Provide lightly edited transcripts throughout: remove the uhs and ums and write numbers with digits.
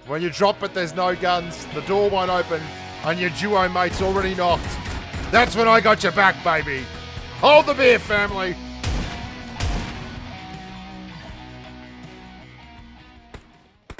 When you drop it, there's no guns, the door won't open, and your duo mate's already knocked. That's when I got your back, baby. Hold the beer, family.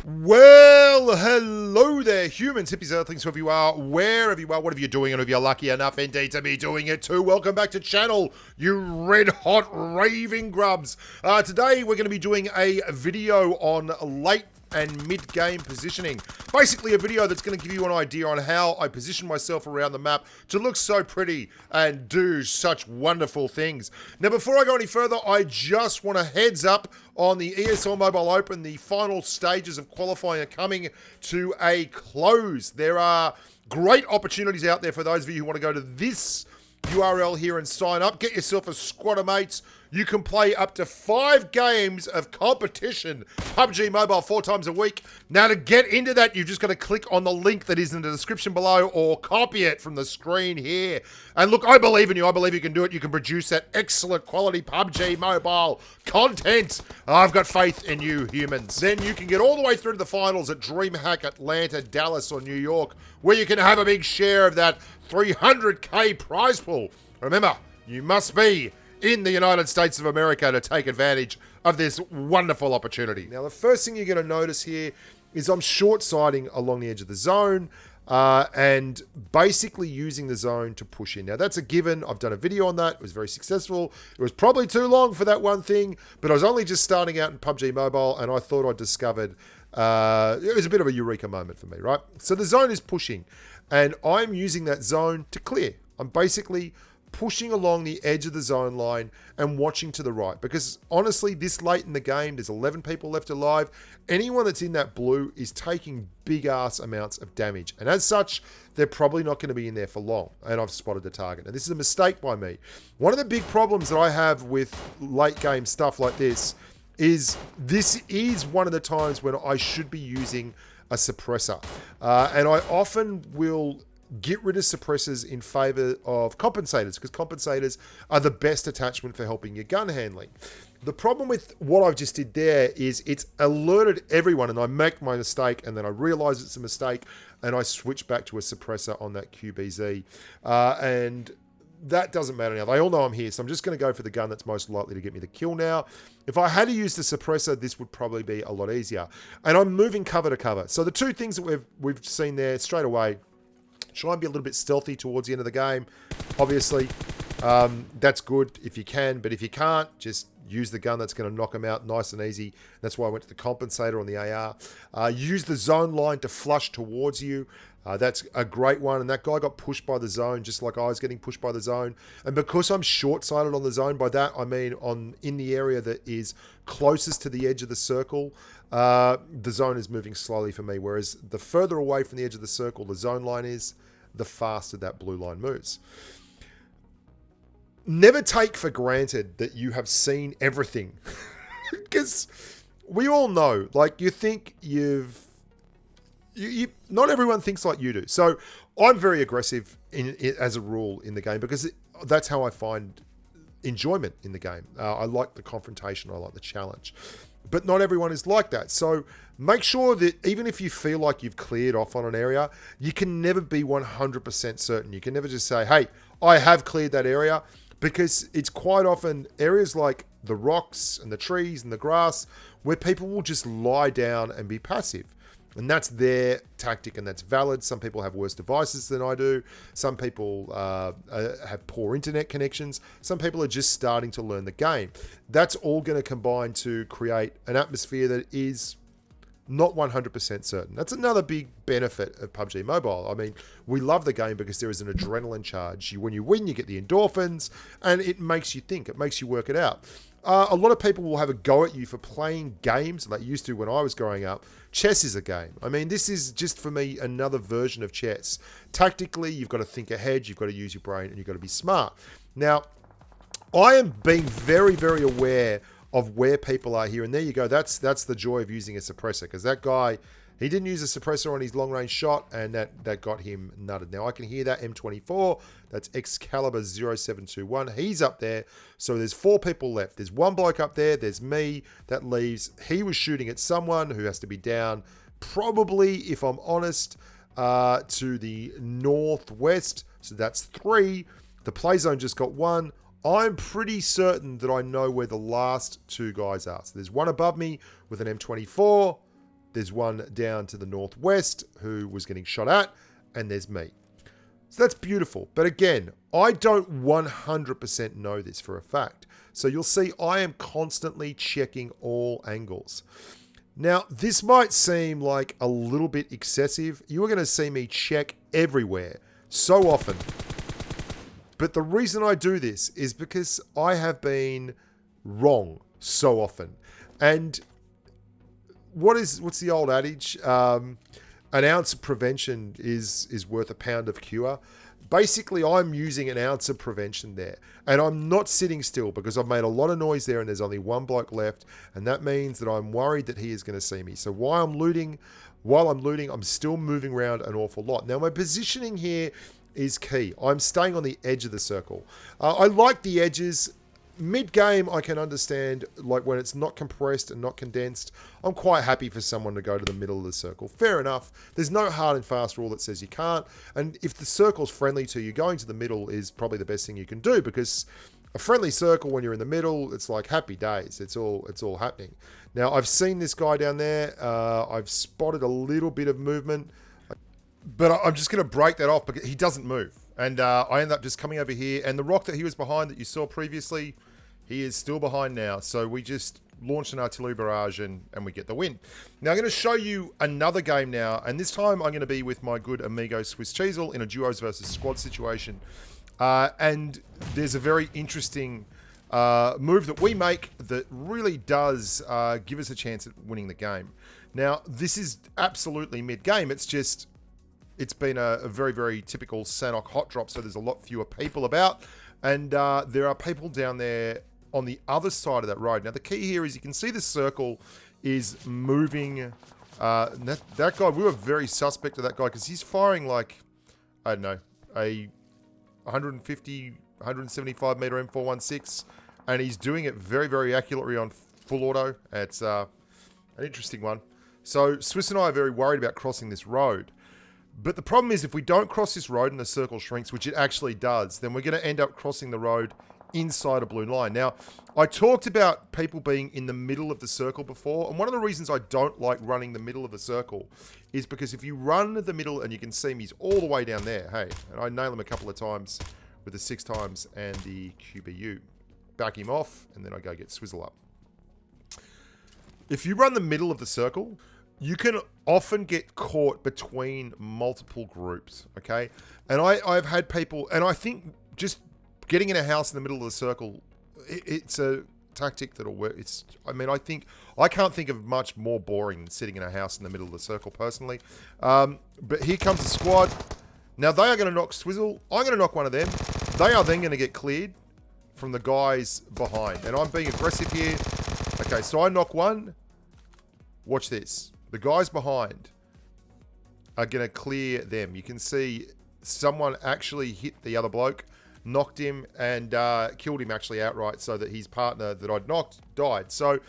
Well, hello there, humans, hippies, earthlings, whoever you are, wherever you are, whatever you're doing, and if you're lucky enough indeed to be doing it too, welcome back to channel, you red-hot raving grubs. Today, we're going to be doing a video on late and mid-game positioning. Basically a video that's going to give you an idea on how I position myself around the map to look so pretty and do such wonderful things. Now, before I go any further, I just want a heads up on the ESL Mobile Open. The final stages of qualifying are coming to a close. There are great opportunities out there for those of you who want to go to this URL here and sign up. Get yourself a squad of mates. You can play up to 5 games of competition, PUBG Mobile 4 times a week. Now, to get into that, you've just got to click on the link that is in the description below or copy it from the screen here. And look, I believe in you. I believe you can do it. You can produce that excellent quality PUBG Mobile content. I've got faith in you, humans. Then you can get all the way through to the finals at DreamHack Atlanta, Dallas, or New York, where you can have a big share of that 300k prize pool. Remember, you must be in the United States of America to take advantage of this wonderful opportunity. Now, the first thing you're going to notice here is I'm short-sighting along the edge of the zone and basically using the zone to push in. Now, that's a given. I've done a video on that. It was very successful. It was probably too long for that one thing, but I was only just starting out in PUBG Mobile, and I thought I discovered it was a bit of a eureka moment for me, right? So the zone is pushing, and I'm using that zone to clear. I'm basically pushing along the edge of the zone line and watching to the right, because honestly, this late in the game, there's 11 people left alive. Anyone that's in that blue is taking big ass amounts of damage, and as such, they're probably not going to be in there for long. And I've spotted the target. And this is a mistake by me. One of the big problems that I have with late game stuff like this is one of the times when I should be using a suppressor, and I often will get rid of suppressors in favor of compensators, because compensators are the best attachment for helping your gun handling. The problem with what I've just did there is it's alerted everyone, and I make my mistake, and then I realize it's a mistake, and I switch back to a suppressor on that QBZ, and that doesn't matter now. They all know I'm here, so I'm just going to go for the gun that's most likely to get me the kill now. If I had to use the suppressor, this would probably be a lot easier. And I'm moving cover to cover. So the two things that we've seen there straight away: try and be a little bit stealthy towards the end of the game. Obviously, that's good if you can, but if you can't, just use the gun that's going to knock them out nice and easy. That's why I went to the compensator on the AR. Use the zone line to flush towards you. That's a great one, and that guy got pushed by the zone just like I was getting pushed by the zone. And because I'm short-sighted on the zone, by that I mean in the area that is closest to the edge of the circle, the zone is moving slowly for me, whereas the further away from the edge of the circle the zone line is, the faster that blue line moves. Never take for granted that you have seen everything, because we all know, like, you think not everyone thinks like you do. So I'm very aggressive as a rule in the game, because that's how I find enjoyment in the game. I like the confrontation. I like the challenge. But not everyone is like that. So make sure that even if you feel like you've cleared off on an area, you can never be 100% certain. You can never just say, hey, I have cleared that area, because it's quite often areas like the rocks and the trees and the grass where people will just lie down and be passive. And that's their tactic, and that's valid. Some people have worse devices than I do. Some people have poor internet connections. Some people are just starting to learn the game. That's all going to combine to create an atmosphere that is not 100% certain. That's another big benefit of PUBG Mobile. I mean, we love the game because there is an adrenaline charge. When you win, you get the endorphins, and it makes you think. It makes you work it out. A lot of people will have a go at you for playing games like they used to when I was growing up. Chess is a game. I mean, this is just, for me, another version of chess. Tactically, you've got to think ahead, you've got to use your brain, and you've got to be smart. Now, I am being very, very aware of where people are here, and there you go. That's the joy of using a suppressor, because that guy, he didn't use a suppressor on his long-range shot, and that got him nutted. Now, I can hear that M24. That's Excalibur 0721. He's up there. So there's 4 people left. There's one bloke up there. There's me. That leaves, he was shooting at someone who has to be down probably, if I'm honest, to the northwest. So that's 3. The play zone just got 1. I'm pretty certain that I know where the last 2 guys are. So there's one above me with an M24. There's one down to the northwest who was getting shot at. And there's me. So that's beautiful. But again, I don't 100% know this for a fact. So you'll see I am constantly checking all angles. Now, this might seem like a little bit excessive. You are going to see me check everywhere so often. But the reason I do this is because I have been wrong so often. And what's the old adage? An ounce of prevention is worth a pound of cure. Basically, I'm using an ounce of prevention there. And I'm not sitting still because I've made a lot of noise there and there's only one bloke left. And that means that I'm worried that he is going to see me. So while I'm looting, I'm still moving around an awful lot. Now, my positioning here is key. I'm staying on the edge of the circle. I like the edges. Mid-game, I can understand, like when it's not compressed and not condensed, I'm quite happy for someone to go to the middle of the circle. Fair enough. There's no hard and fast rule that says you can't. And if the circle's friendly to you, going to the middle is probably the best thing you can do, because a friendly circle when you're in the middle, it's like happy days. It's all happening. Now, I've seen this guy down there. I've spotted a little bit of movement, but I'm just going to break that off because he doesn't move. And I end up just coming over here, and the rock that he was behind that you saw previously, he is still behind now. So we just launch an artillery barrage and we get the win. Now I'm going to show you another game now. And this time I'm going to be with my good amigo Swiss Cheezel in a duos versus squad situation. And there's a very interesting move that we make that really does give us a chance at winning the game. Now, this is absolutely mid-game. It's been a very, very typical Sanhok hot drop. So there's a lot fewer people about. And there are people down there on the other side of that road. Now, the key here is you can see the circle is moving. That guy, we were very suspect of that guy because he's firing like, I don't know, a 150, 175 meter M416, and he's doing it very, very accurately on full auto. It's an interesting one. So Swiss and I are very worried about crossing this road. But the problem is if we don't cross this road and the circle shrinks, which it actually does, then we're going to end up crossing the road inside a blue line. Now, I talked about people being in the middle of the circle before, and one of the reasons I don't like running the middle of the circle is because if you run the middle, and you can see him, he's all the way down there, hey, and I nail him a couple of times with the 6 times and the QBU. Back him off, and then I go get Swizzle up. If you run the middle of the circle, you can often get caught between multiple groups, okay? And I've had people, and I think just getting in a house in the middle of the circle, it's a tactic that'll work. I can't think of much more boring than sitting in a house in the middle of the circle, personally. But here comes the squad. Now, they are going to knock Swizzle. I'm going to knock one of them. They are then going to get cleared from the guys behind. And I'm being aggressive here. Okay, so I knock one. Watch this. The guys behind are going to clear them. You can see someone actually hit the other bloke, knocked him, and killed him actually outright so that his partner that I'd knocked died. So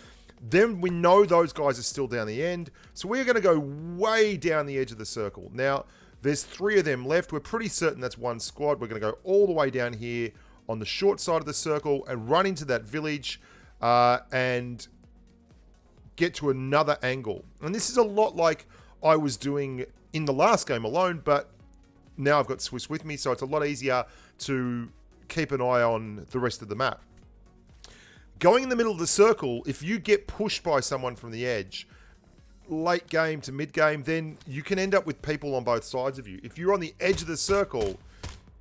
then we know those guys are still down the end. So we're going to go way down the edge of the circle. Now, there's 3 of them left. We're pretty certain that's one squad. We're going to go all the way down here on the short side of the circle and run into that village and get to another angle. And this is a lot like I was doing in the last game alone, but now I've got Swiss with me, so it's a lot easier to keep an eye on the rest of the map. Going in the middle of the circle, if you get pushed by someone from the edge, late game to mid game, then you can end up with people on both sides of you. If you're on the edge of the circle,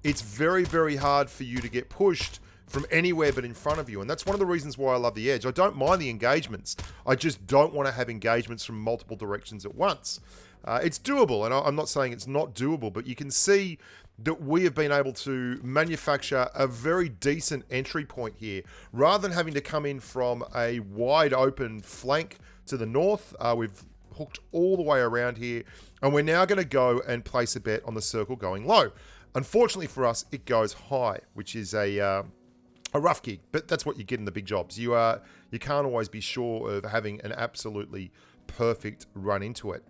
it's very, very hard for you to get pushed from anywhere but in front of you. And that's one of the reasons why I love the edge. I don't mind the engagements. I just don't want to have engagements from multiple directions at once. It's doable, and I'm not saying it's not doable, but you can see that we have been able to manufacture a very decent entry point here. Rather than having to come in from a wide open flank to the north, we've hooked all the way around here, and we're now going to go and place a bet on the circle going low. Unfortunately for us, it goes high, which is a rough gig, but that's what you get in the big jobs. You can't always be sure of having an absolutely perfect run into it.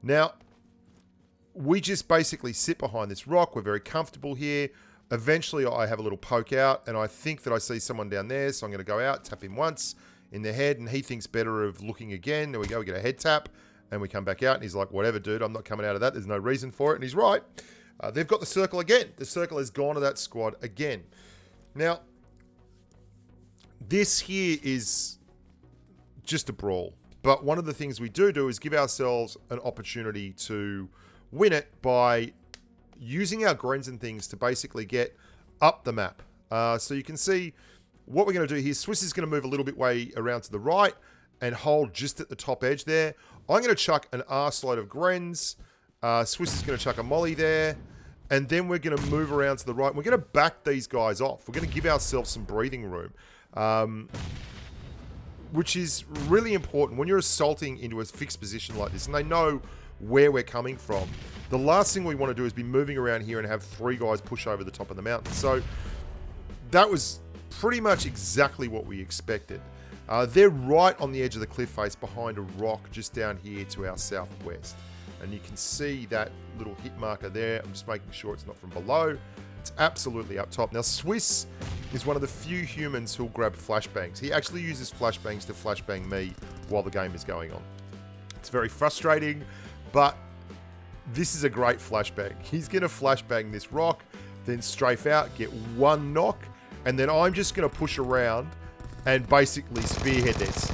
Now, we just basically sit behind this rock. We're very comfortable here. Eventually, I have a little poke out, and I think that I see someone down there, so I'm going to go out, tap him once in the head, and he thinks better of looking again. There we go, we get a head tap, and we come back out, and he's like, whatever, dude, I'm not coming out of that. There's no reason for it, and he's right. They've got the circle again. The circle has gone to that squad again. Now, this here is just a brawl. But one of the things we do is give ourselves an opportunity to win it by using our Grens and things to basically get up the map. So you can see what we're going to do here. Swiss is going to move a little bit way around to the right and hold just at the top edge there. I'm going to chuck an arseload of Grens. Swiss is going to chuck a molly there. And then we're going to move around to the right. We're going to back these guys off. We're going to give ourselves some breathing room. Which is really important when you're assaulting into a fixed position like this and they know where we're coming from. The last thing we want to do is be moving around here and have 3 guys push over the top of the mountain. So that was pretty much exactly what we expected. They're right on the edge of the cliff face behind a rock just down here to our southwest. And you can see that little hit marker there. I'm just making sure it's not from below. It's absolutely up top. Now, Swiss is one of the few humans who'll grab flashbangs. He actually uses flashbangs to flashbang me while the game is going on. It's very frustrating, but this is a great flashbang. He's going to flashbang this rock, then strafe out, get 1 knock, and then I'm just going to push around and basically spearhead this.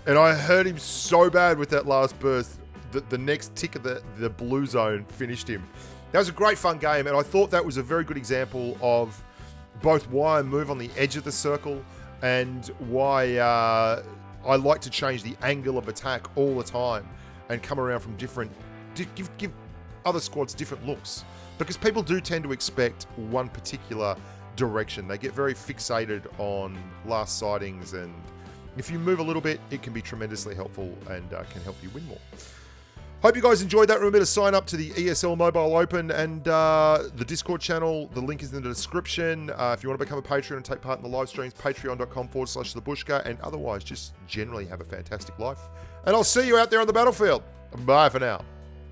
And I hurt him so bad with that last burst that the next tick of the blue zone finished him. That was a great fun game, and I thought that was a very good example of both why I move on the edge of the circle and why I like to change the angle of attack all the time and come around from different... give other squads different looks. Because people do tend to expect one particular direction. They get very fixated on last sightings, and if you move a little bit, it can be tremendously helpful and can help you win more. Hope you guys enjoyed that. Remember to sign up to the ESL Mobile Open and the Discord channel. The link is in the description. If you want to become a Patreon and take part in the live streams, patreon.com/thebushka. And otherwise, just generally have a fantastic life. And I'll see you out there on the battlefield. Bye for now.